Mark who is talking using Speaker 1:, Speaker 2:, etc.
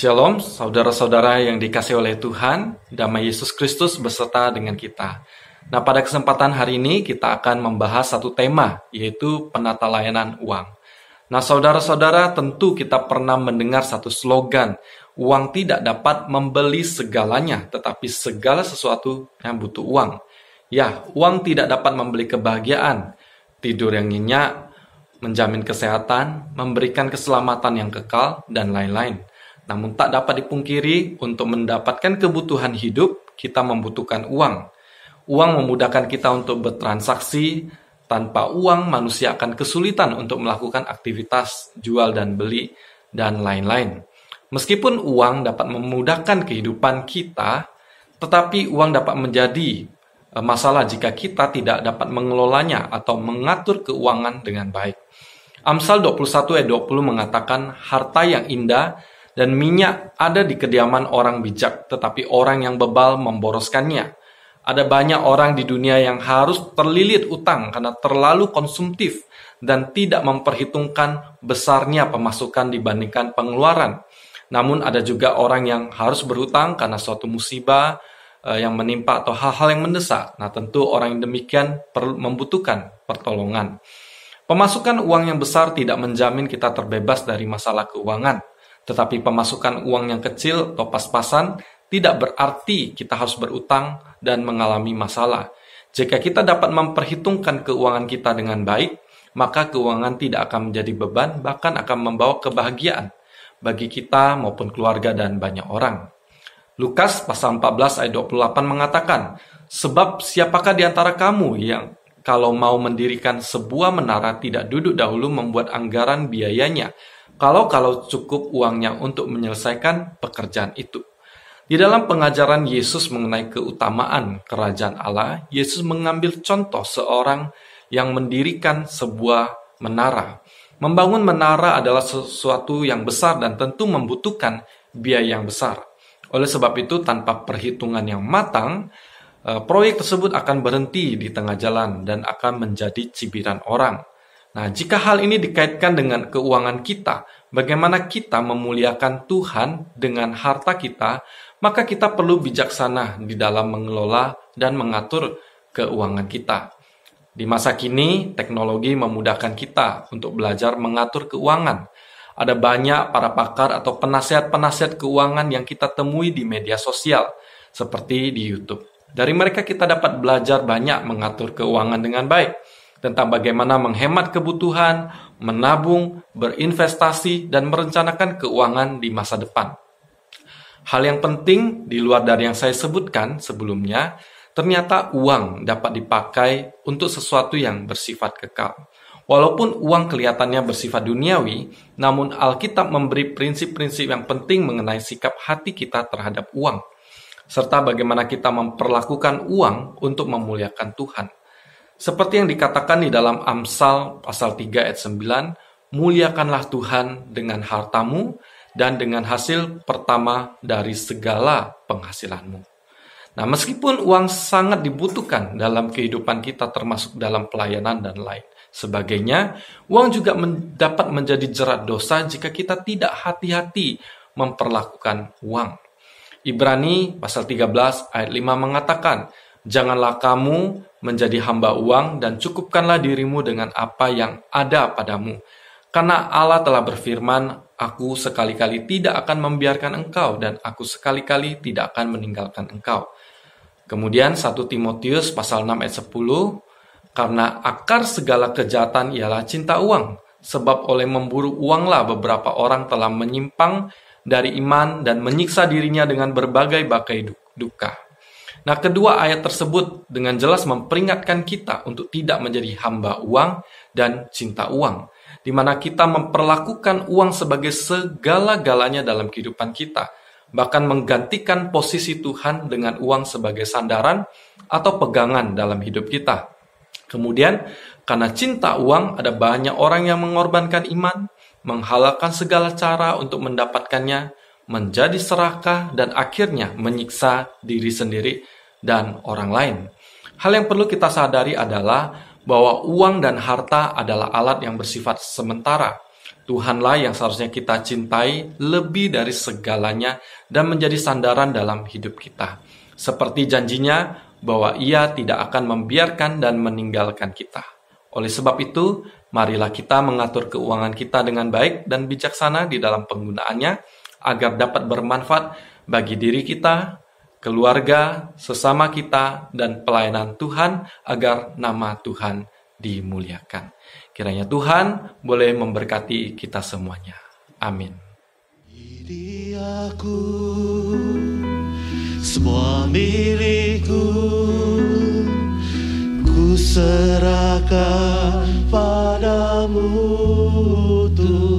Speaker 1: Shalom, saudara-saudara yang dikasihi oleh Tuhan, damai Yesus Kristus beserta dengan kita. Nah, pada kesempatan hari ini kita akan membahas satu tema, yaitu penata layanan uang. Nah, saudara-saudara, tentu kita pernah mendengar satu slogan, uang tidak dapat membeli segalanya, tetapi segala sesuatu yang butuh uang. Ya, uang tidak dapat membeli kebahagiaan, tidur yang nyenyak, menjamin kesehatan, memberikan keselamatan yang kekal, dan lain-lain. Namun tak dapat dipungkiri, untuk mendapatkan kebutuhan hidup, kita membutuhkan uang. Uang memudahkan kita untuk bertransaksi. Tanpa uang, manusia akan kesulitan untuk melakukan aktivitas jual dan beli, dan lain-lain. Meskipun uang dapat memudahkan kehidupan kita, tetapi uang dapat menjadi masalah jika kita tidak dapat mengelolanya atau mengatur keuangan dengan baik. Amsal 21 ayat 20 mengatakan, harta yang indah dan minyak ada di kediaman orang bijak, tetapi orang yang bebal memboroskannya. Ada banyak orang di dunia yang harus terlilit utang karena terlalu konsumtif dan tidak memperhitungkan besarnya pemasukan dibandingkan pengeluaran. Namun ada juga orang yang harus berhutang karena suatu musibah yang menimpa atau hal-hal yang mendesak. Nah, tentu orang yang demikian membutuhkan pertolongan. Pemasukan uang yang besar tidak menjamin kita terbebas dari masalah keuangan. Tetapi pemasukan uang yang kecil atau pas-pasan tidak berarti kita harus berutang dan mengalami masalah. Jika kita dapat memperhitungkan keuangan kita dengan baik, maka keuangan tidak akan menjadi beban, bahkan akan membawa kebahagiaan bagi kita maupun keluarga dan banyak orang. Lukas pasal 14 ayat 28 mengatakan, sebab siapakah di antara kamu yang kalau mau mendirikan sebuah menara tidak duduk dahulu membuat anggaran biayanya, kalau cukup uangnya untuk menyelesaikan pekerjaan itu. Di dalam pengajaran Yesus mengenai keutamaan kerajaan Allah, Yesus mengambil contoh seorang yang mendirikan sebuah menara. Membangun menara adalah sesuatu yang besar dan tentu membutuhkan biaya yang besar. Oleh sebab itu, tanpa perhitungan yang matang, proyek tersebut akan berhenti di tengah jalan dan akan menjadi cibiran orang. Nah, jika hal ini dikaitkan dengan keuangan kita, bagaimana kita memuliakan Tuhan dengan harta kita, maka kita perlu bijaksana di dalam mengelola dan mengatur keuangan kita. Di masa kini, teknologi memudahkan kita untuk belajar mengatur keuangan. Ada banyak para pakar atau penasihat-penasihat keuangan yang kita temui di media sosial, seperti di YouTube. Dari mereka kita dapat belajar banyak mengatur keuangan dengan baik, tentang bagaimana menghemat kebutuhan, menabung, berinvestasi, dan merencanakan keuangan di masa depan. Hal yang penting di luar dari yang saya sebutkan sebelumnya, ternyata uang dapat dipakai untuk sesuatu yang bersifat kekal. Walaupun uang kelihatannya bersifat duniawi, namun Alkitab memberi prinsip-prinsip yang penting mengenai sikap hati kita terhadap uang, serta bagaimana kita memperlakukan uang untuk memuliakan Tuhan. Seperti yang dikatakan di dalam Amsal pasal 3 ayat 9, muliakanlah Tuhan dengan hartamu dan dengan hasil pertama dari segala penghasilanmu. Nah, meskipun uang sangat dibutuhkan dalam kehidupan kita termasuk dalam pelayanan dan lain sebagainya, uang juga dapat menjadi jerat dosa jika kita tidak hati-hati memperlakukan uang. Ibrani pasal 13 ayat 5 mengatakan, janganlah kamu menjadi hamba uang dan cukupkanlah dirimu dengan apa yang ada padamu. Karena Allah telah berfirman, aku sekali-kali tidak akan membiarkan engkau dan aku sekali-kali tidak akan meninggalkan engkau. Kemudian 1 Timotius pasal 6 ayat 10, karena akar segala kejahatan ialah cinta uang, sebab oleh memburu uanglah beberapa orang telah menyimpang dari iman dan menyiksa dirinya dengan berbagai duka. Nah, kedua ayat tersebut dengan jelas memperingatkan kita untuk tidak menjadi hamba uang dan cinta uang, di mana kita memperlakukan uang sebagai segala-galanya dalam kehidupan kita, bahkan menggantikan posisi Tuhan dengan uang sebagai sandaran atau pegangan dalam hidup kita. Kemudian, karena cinta uang, ada banyak orang yang mengorbankan iman, menghalalkan segala cara untuk mendapatkannya, menjadi serakah, dan akhirnya menyiksa diri sendiri dan orang lain. Hal yang perlu kita sadari adalah bahwa uang dan harta adalah alat yang bersifat sementara. Tuhanlah yang seharusnya kita cintai lebih dari segalanya dan menjadi sandaran dalam hidup kita. Seperti janjinya bahwa Ia tidak akan membiarkan dan meninggalkan kita. Oleh sebab itu, marilah kita mengatur keuangan kita dengan baik dan bijaksana di dalam penggunaannya, agar dapat bermanfaat bagi diri kita, keluarga, sesama kita, dan pelayanan Tuhan, agar nama Tuhan dimuliakan. Kiranya Tuhan boleh memberkati kita semuanya. Amin.
Speaker 2: Diri aku, semua milikku, ku serahkan padamu Tuhan.